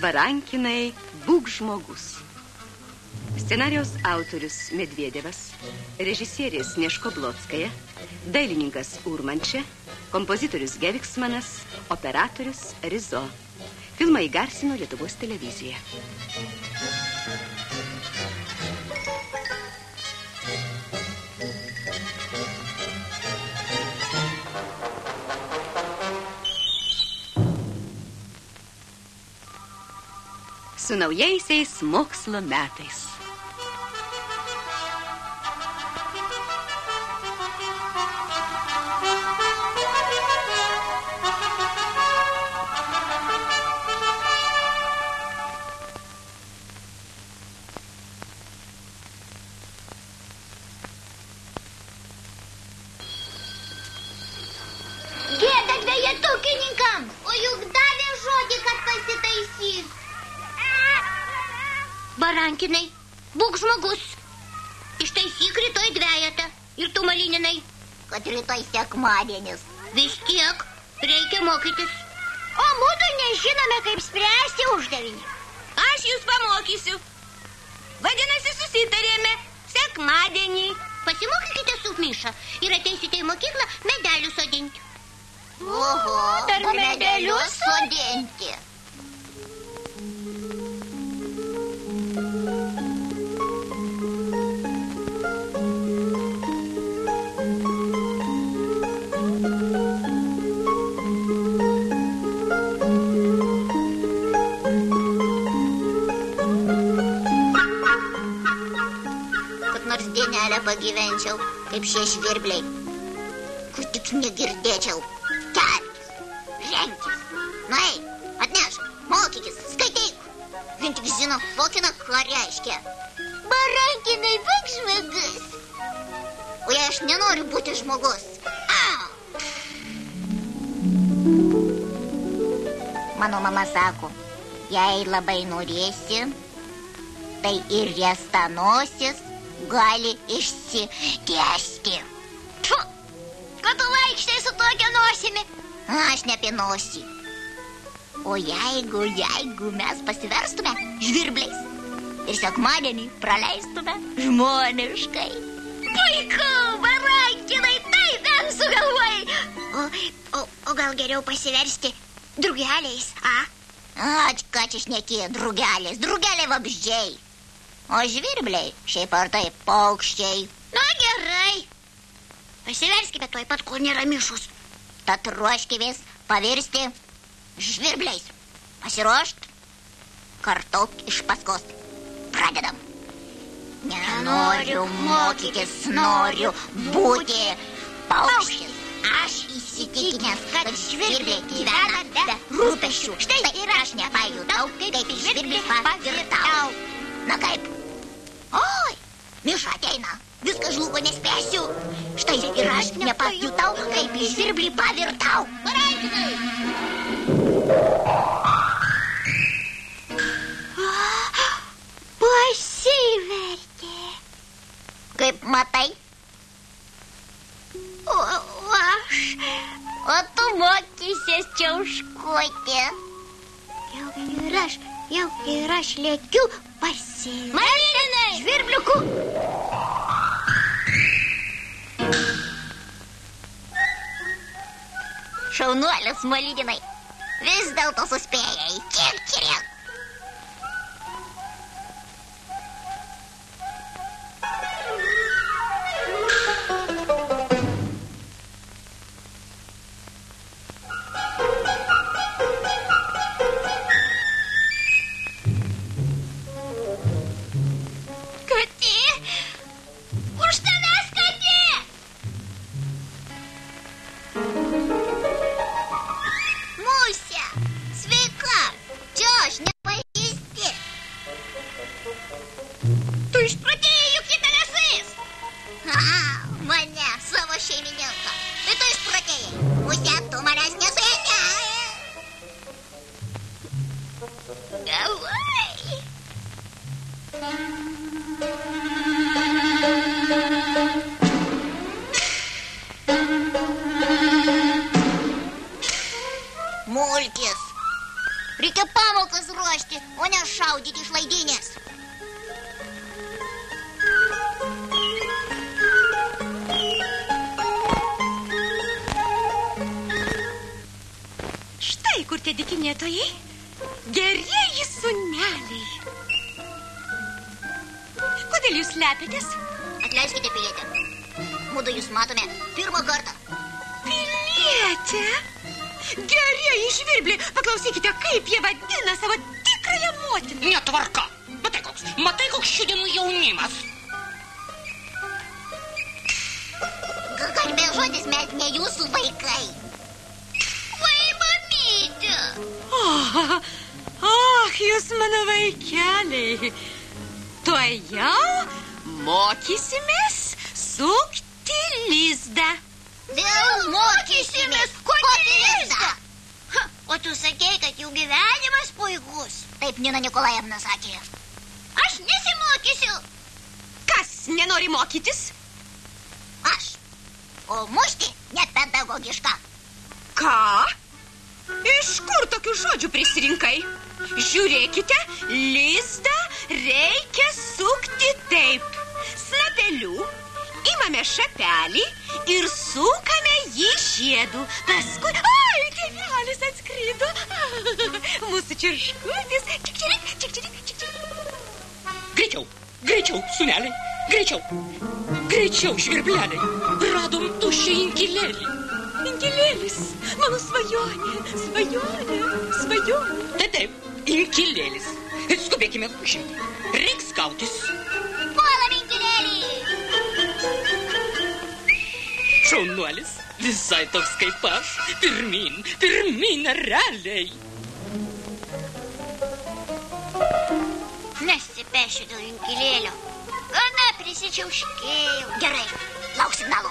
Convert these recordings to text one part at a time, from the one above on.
Barankinai, būk žmogus. Scenarijos autorius Medvedevas, režisierės Neško Blotskaja, dailininkas Urmančia, kompozitorius Geviksmanas, operatorius Rizo. Filmą įgarsino Lietuvos televizija. Su naujaisiais mokslo metais. Gėda dvejetukininkams, o juk davė žodį, kad pasitaisys. Barankinai, būk žmogus. Ištaisyk rytoj dvejetą. Ir tu, Malyninai. Kad rytoj sekmadienis. Vis tiek reikia mokytis. O mudu nežinome, kaip spręsti uždavinį. Aš jūs pamokysiu. Vadinasi, susitarėme. Sekmadienį. Pasimokykite su Miša ir ateisite į mokyklą medelių sodinti. Oho, dar medelius sodinti. Pagyvenčiau, kaip šie žvirbliai. Kur tik negirdėčiau. Kelkis, renkis. Nai, atnešk, mokykis, skaityk. Vien tik žino, fokina, ką reiškia. Barankinai, būk žmogus. O jei aš nenoriu būti žmogus. Mano mama sako, jei labai norėsi, tai ir riesta nosis gali išsitiesti. Tfu, kad tu vaikštai su tokia nosimi. Aš ne apie nosį. O jeigu mes pasiverstume žvirbliais ir sekmadienį praleistume žmoniškai. Puiku, Barankinai, taip bent sugalvojai. O gal geriau pasiversti drugeliais, Ką čia šneki, drugeliai vabzdžiai. O žvirbliai šiaip ar taip paukščiai. Na gerai. Pasiverskime tuoj pat, kol nėra Mišos. Tad ruoškimės pavirsti žvirbliais. Pasiruošt? Kartok iš paskos. Pradedam. Nenoriu mokytis, noriu būti paukštis. Aš įsitikinęs, kad žvirbliai gyvena be rūpesčių. Štai ir aš nepajutau, kaip žvirblį pavirtau. Na kaip? Oi, Miša ateina. Viskas žlugo, nespėsiu. Štai ir aš nepajutau, kaip į žvirblį pavirtau. Barankinai! Pasivertė. Kaip matai? O tu mokysies čiauškuoti. Jau ir aš lėkiu pasiverti. Malyninai! Žvirbliuku! Šaunuolis, Malyninai. Vis dėlto suspėjai. Čirk. mulkis. Reikia pamokas ruošti, o ne šaudyti iš laidynės. Štai kur tie dykinėtojai. Gerieji sūneliai. Kodėl jūs slepiatės? Atleiskite, pilietė. Mudu jūs matome pirmą kartą. Pilietė? Gerieji žvirbliai, paklausykite, kaip jie vadina savo tikrąją motiną. Netvarka. Matai, koks šių dienų jaunimas. Garbės žodis, mes ne jūsų vaikai. Vai, mamytė. Jūs mano vaikeliai. Tuojau mokysimės sukti lizdą. Vėl mokysimės koti lizdą. O tu sakei, kad jų gyvenimas puikus. Taip Nina Nikolajevna sakė. Aš nesimokysiu. Kas nenori mokytis? Aš. O mušti nepedagogiška. Ką? Iš kur tokių žodžių prisirinkai? Žiūrėkite, lizdą reikia sukti taip. Snapeliu imame šapelį ir sukame jį žiedu. Paskui... Ai, tėvelis atskrido. Mūsų čirškutis. Čikčirik, čikčirik, čikčirik. Greičiau, sūneliai, greičiau, žvirbleliai. Radom tuščią inkilėlį. Inkilėlis, mano svajonė. Taip, inkilėlis. Skubėkime užimti. Reiks kautis. Puolam inkilėlį. Šaunuolis, visai toks kaip aš. Pirmyn, realiai. Nesipešiu dėl inkilėlio. Gana prisičiauškėjau. Gerai, lauk signalo.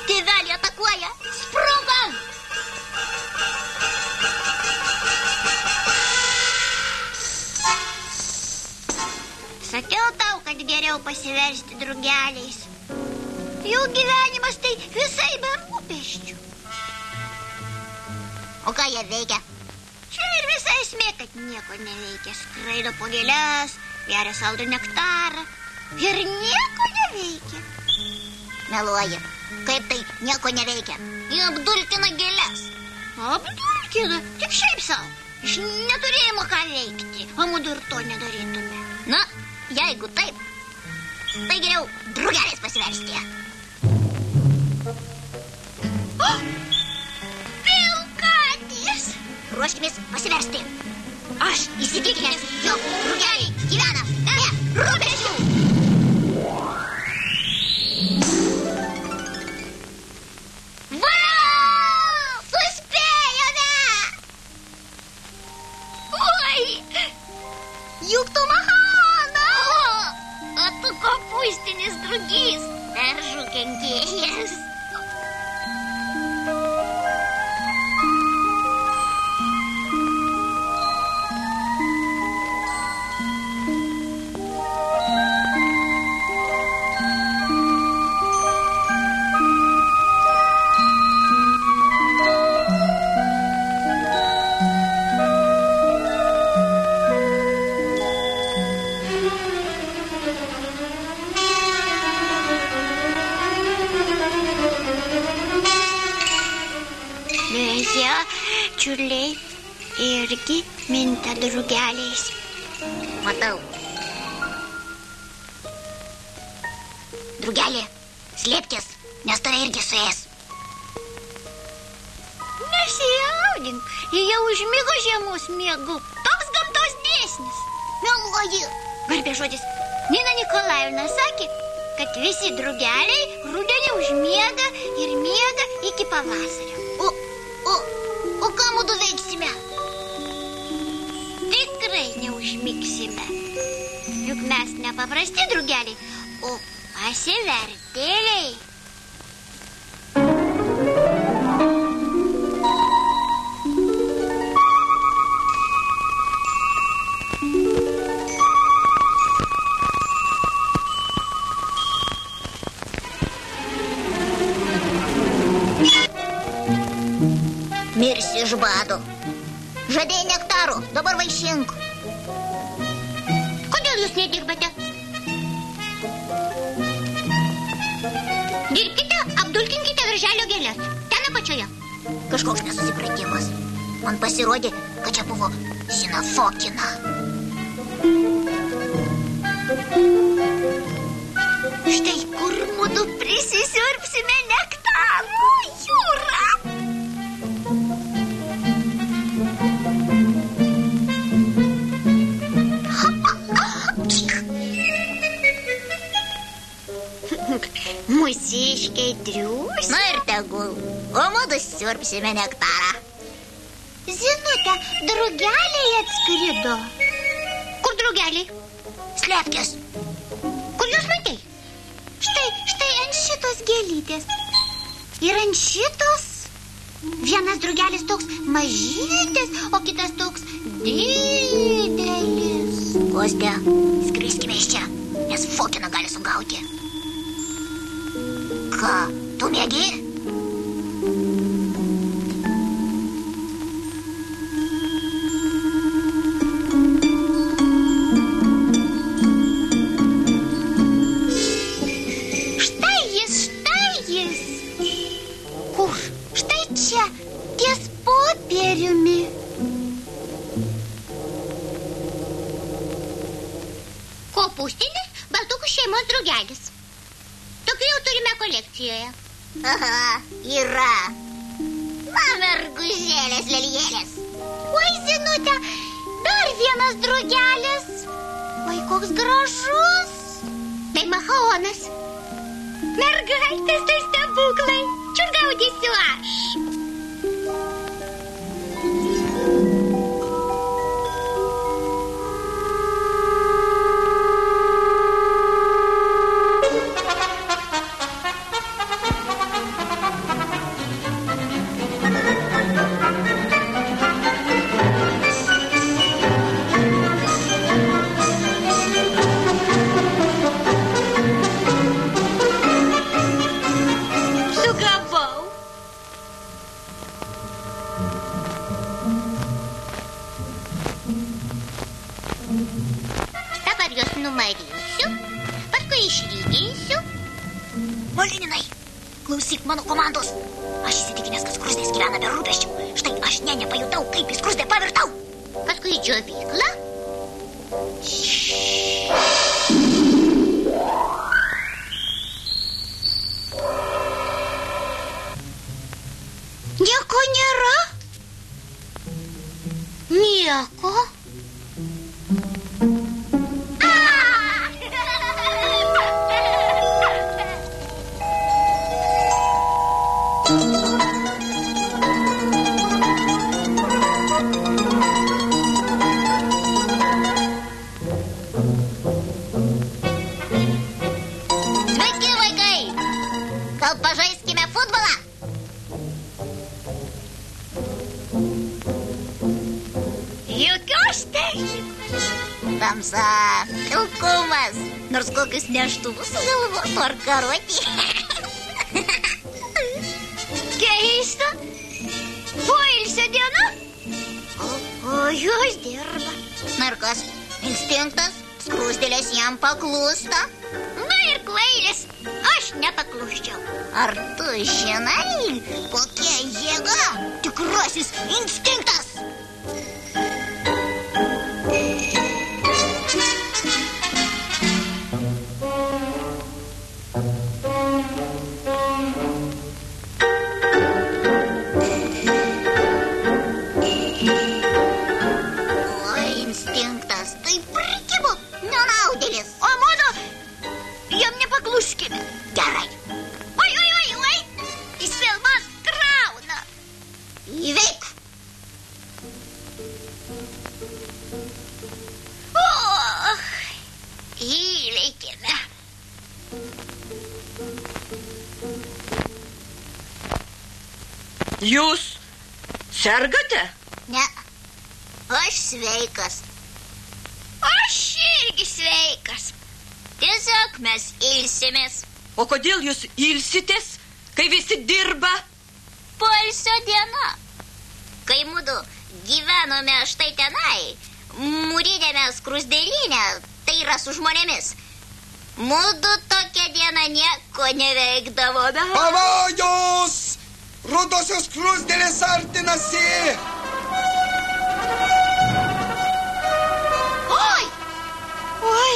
Tėvelį atakuoja. Sprogam! Sakiau tau, kad geriau pasiversti drugeliais. Jų gyvenimas tai visai be rūpesčių. O ką jie veikia? Čia ir visa esmė, kad nieko neveikia. Skraido po gėles, geria saldų nektarą ir nieko neveikia. Meluoji. Kaip tai nieko neveikia? Jie apdulkina gėles. Apdulkina? Tik šiaip savo. Iš neturėjimo ką veikti. O mudu ir to nedarytume. Na, jeigu taip, tai geriau drugeliais pasiversti. Vilkatės! Ruoškimės pasiversti. Aš Įsitikinęs, jog drugeliai gyvena be rūpesčių. Suspėjome! Oi! Juk tu mahana! O tu kopūstinis drugys. Daržų kenkėjas. Čiurliai irgi minta drugeliais. Matau. Drugelė, slėpkis, nes tave irgi suės. Nesijaudink, jie užmigo žiemos miegu. Toks gamtos dėsnis. Meluoji. Garbės žodis. Nina Nikolajevna sakė, kad visi drugeliai rudenį užmiega ir miega iki pavasario. O ką mudu veiksime? Tikrai neužmigsime. Juk mes nepaprasti drugeliai, o pasivertėliai. iš bado. Žadėjai nektaro, dabar vaišink. Kodėl jūs nedirbate? Dirbkite, apdulkinkite darželio gėlės. Ten apačioje. Kažkoks nesusipratimas. Man pasirodė, kad čia buvo Sinafokina. Štai kur mudu prisisiurbsime nektaro, Jūra. Mūsiškiai triūs. Na ir tegul. O mudu siurbsime nektarą. Zinute, drugeliai atskrido. Kur drugeliai? Slepkės. Kur jūs matei? Štai ant šitos gėlytės. Ir ant šitos. Vienas drugelis toks mažytis, o kitas toks didelis. Kostė, skriskime iš čia, nes Fokina gali sugauti. Ką, tu mėgi? Kopūstinis baltukų šeimos drugelis. Tokių jau turime kolekcijoje. Aha, yra. Na, mergužėlės, lelijėlės. Oi, Zinute, dar vienas drugelis. Oi, koks gražus. Tai machaonas. Mergaitės, tai stebuklai. Čiur gaudysiu aš. Dabar juos numarinsiu, paskui išlyginsiu. Molininai, klausyk mano komandos. Aš įsitikinęs, kad skruzdės gyvena be rūpesčių. Štai aš nepajutau, kaip į skruzdę pavirtau. Paskui į džiovyklą. Nieko nėra. Nieko. Sveiki, vaikai! Gal pažaiskime futbolą? Jokios technikos. Tamsa, pilkumas. Nors kokius neštuvus sugalvotų ar karoti. Keista. Poilsio diena. O jūs dirba. Na ir kas? Instinktas? Skrusdėlės jam paklūsta? Na ir kvailis. Aš nepakluščiau. Ar tu žinai, kokia jėga? Tikrasis instinktas. O instinktas tai prikibo, nenaudėlis. O mano, jam nepakluskime. Gerai, Oi. Jis vėl man krauna. įveik. Įveikėme. Jūs sergate? Ne, aš sveikas. Aš irgi sveikas. Tiesiog mes ilsimės. O kodėl jūs ilsitės, kai visi dirba? Poilsio diena. kai mudu gyvenome štai tenai, mūrinėme skruzdėlyne, tai yra su žmonėmis, mudu tokią dieną nieko neveikdavome. Pavojus! Rudosios skruzdėlės artinasi! Oi! Oi!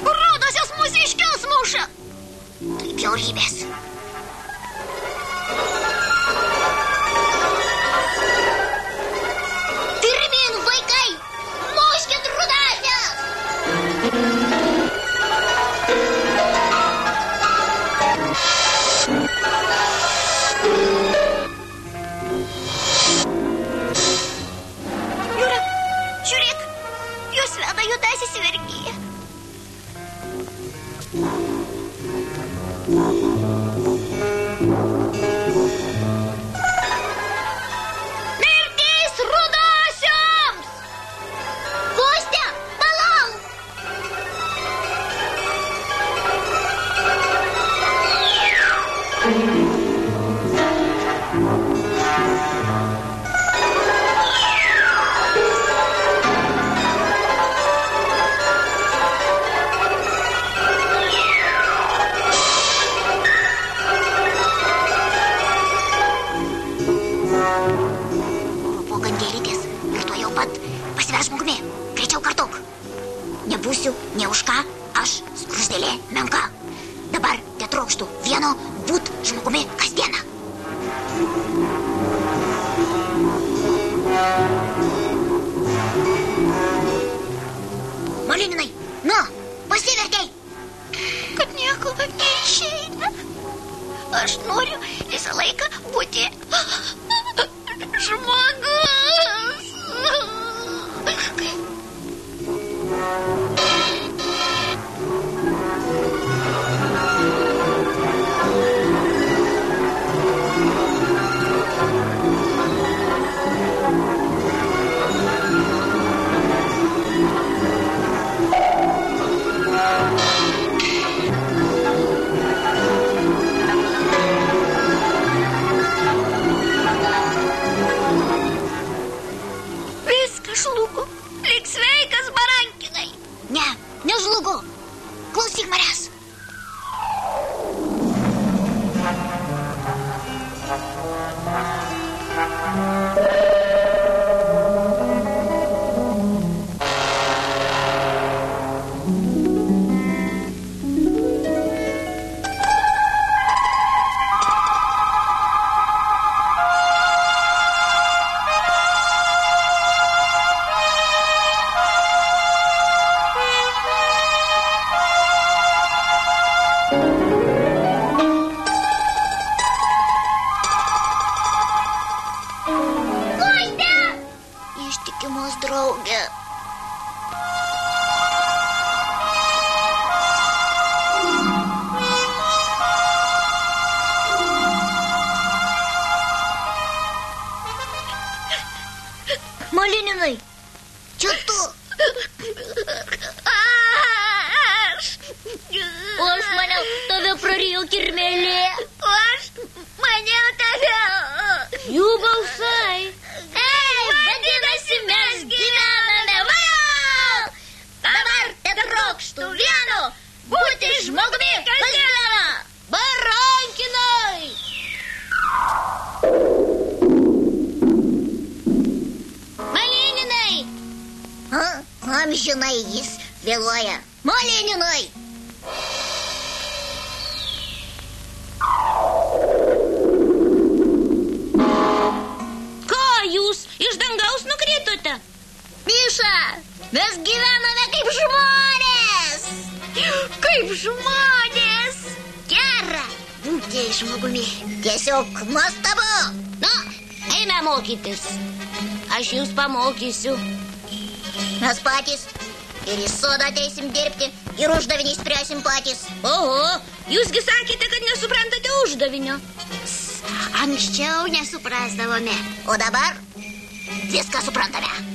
Rudosios mūsiškius muša! Tai bjaurybės. Pirmin, vaikai! Muškit rudasias! Jūra, žiūrėk, jos veda juodasis vergyje. Mirtis rudosioms! Kostė, palauk! Žmogumi, greičiau kartok. Nebūsiu, ne už ką, aš skruzdėlė menka. Dabar tetrokštų vieno būt žmogumi kasdieną. Malininai, nu, pasivertei. Kad nieko neišeina. Aš noriu visą laiką būti žmogus. Žlugo. Lik sveikas, barankinai. Ne, nežlugo. Klausyk manęs. Ištikimos draugė. Malininai, čia tu. O aš maniau, tave prarijo kirmelė. O aš maniau tave. Jų balsai. Vadinasi, mes gyvename. Vajau! Dabar tetrokštų vieno būti žmogumi kasdieną. Barankinai! Malininai! Amžinai jis vėluoja. Malininai! Ką jūs iš dangaus nukritote? Miša, mes gyvename kaip žmonės. Kaip žmonės. Gera būti žmogumi. Tiesiog nuostabu. Na, eime mokytis. Aš jūs pamokysiu. Mes patys ir į sodą ateisim dirbti, ir uždavinį spręsim patys. Oho, jūsgi sakėte, kad nesuprantate uždavinio. Anksčiau nesuprasdavome. O dabar viską suprantame.